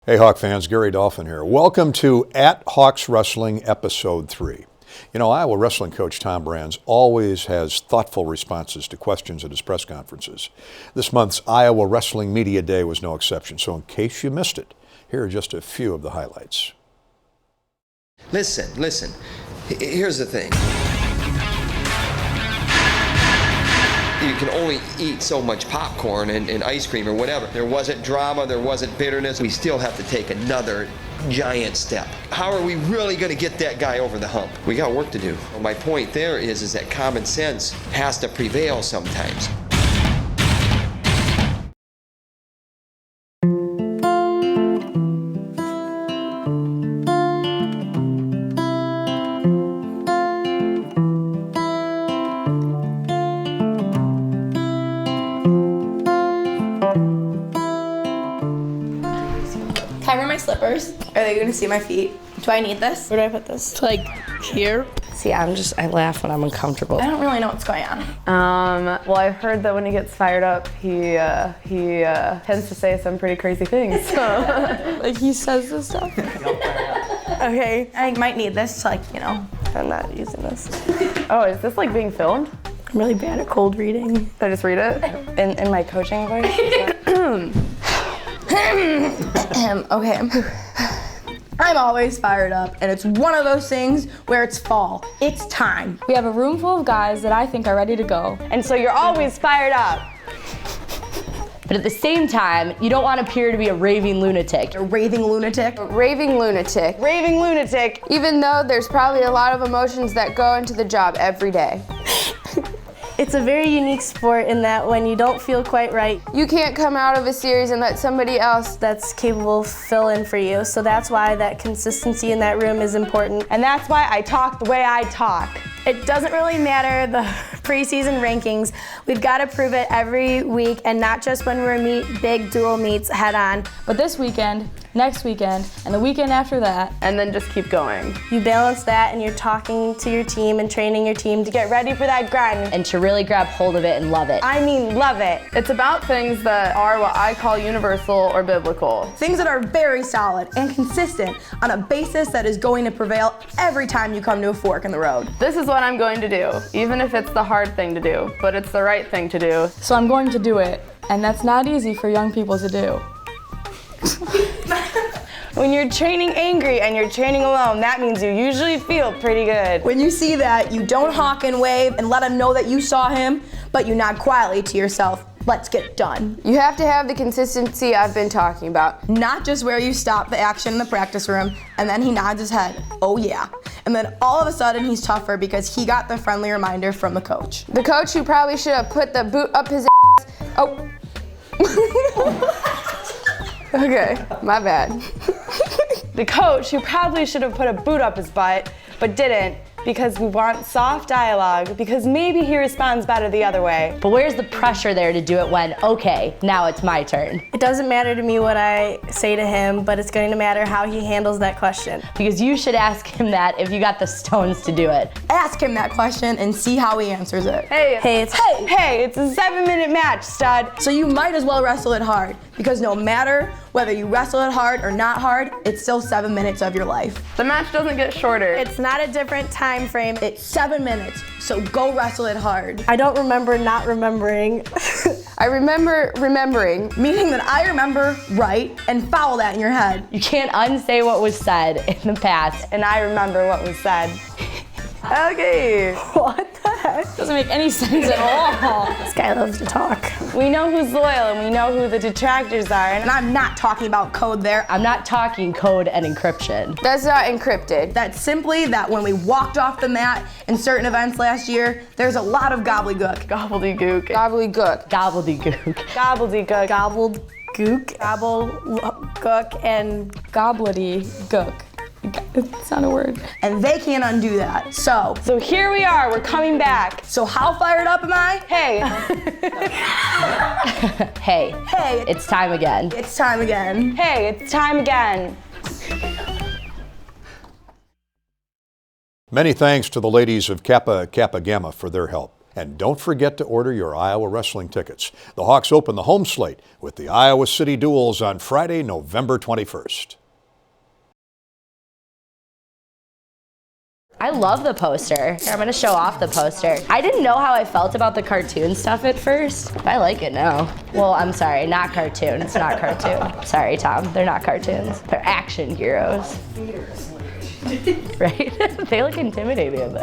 Hey Hawk fans, Gary Dolphin here. Welcome to At Hawks Wrestling Episode 3. You know, Iowa wrestling coach Tom Brands always has thoughtful responses to questions at his press conferences. This month's Iowa Wrestling Media Day was no exception, so in case you missed it, here are just a few of the highlights. Listen. Here's the thing. You can only eat so much popcorn and ice cream or whatever. There wasn't drama, there wasn't bitterness. We still have to take another giant step. How are we really going to get that guy over the hump? We got work to do. My point there is that common sense has to prevail sometimes. Can I wear my slippers? Are they gonna see my feet? Do I need this? Where do I put this? It's like here. See, I laugh when I'm uncomfortable. I don't really know what's going on. Well, I've heard that when he gets fired up, he tends to say some pretty crazy things. So. Like he says this stuff. Okay, I might need this to I'm not using this. Oh, is this like being filmed? I'm really bad at cold reading. Did I just read it? In my coaching voice? Okay. I'm always fired up, and it's one of those things where it's fall. It's time. We have a room full of guys that I think are ready to go. And so you're always fired up. But at the same time, you don't want to appear to be a raving lunatic. A raving lunatic. Raving lunatic. Raving lunatic. Even though there's probably a lot of emotions that go into the job every day. It's a very unique sport in that when you don't feel quite right, You can't come out of a series and let somebody else that's capable fill in for you. So that's why that consistency in that room is important. And that's why I talk the way I talk. It doesn't really matter the preseason rankings. We've got to prove it every week and not just when we're big dual meets head on. But this weekend, next weekend, and the weekend after that, And then just keep going. You balance that and you're talking to your team and training your team to get ready for that grind. And to really grab hold of it and love it. I mean, love it. It's about things that are what I call universal or biblical. Things that are very solid and consistent on a basis that is going to prevail every time you come to a fork in the road. This is what I'm going to do, even if it's the hard thing to do, but it's the right thing to do. so I'm going to do it. And that's not easy for young people to do. When you're training angry and you're training alone, that means you usually feel pretty good. When you see that, you don't honk and wave and let him know that you saw him, but you nod quietly to yourself, let's get done. You have to have the consistency I've been talking about. Not just where you stop the action in the practice room, and then he nods his head, oh yeah. And then all of a sudden he's tougher because he got the friendly reminder from the coach. The coach who probably should have put the boot up his ass. Oh. Okay, my bad. The coach who probably should have put a boot up his butt, but didn't, because we want soft dialogue, because maybe he responds better the other way. But where's the pressure there to do it when, okay, now it's my turn? It doesn't matter to me what I say to him, but it's going to matter how he handles that question. Because you should ask him that if you got the stones to do it. Ask him that question and see how he answers it. Hey, it's a 7-minute match, stud. So you might as well wrestle it hard, because no matter whether you wrestle it hard or not hard, it's still 7 minutes of your life. The match doesn't get shorter. It's not a different time frame. It's 7 minutes, so go wrestle it hard. I don't remember not remembering. I remember remembering. Meaning that I remember right and follow that in your head. You can't unsay what was said in the past. And I remember what was said. Okay. What the heck? Doesn't make any sense at all. This guy loves to talk. We know who's loyal and we know who the detractors are. And I'm not talking about code there. I'm not talking code and encryption. That's not encrypted. That's simply that when we walked off the mat in certain events last year, there's a lot of gobbledygook. Gobbledygook. Gobbledygook. Gobbledygook. Gobbledygook. Gobbled gook, gook, and Gobbledygook. It's not a word. And they can't undo that. So here we are, we're coming back. So how fired up am I? Hey. Hey, it's time again. It's time again. Hey, it's time again. Many thanks to the ladies of Kappa Kappa Gamma for their help. And don't forget to order your Iowa wrestling tickets. The Hawks open the home slate with the Iowa City Duels on Friday, November 21st. I love the poster. Here, I'm gonna show off the poster. I didn't know how I felt about the cartoon stuff at first. I like it now. Well, I'm sorry, not cartoon. It's not cartoon. Sorry, Tom. They're not cartoons. They're action heroes. Right? They look intimidating.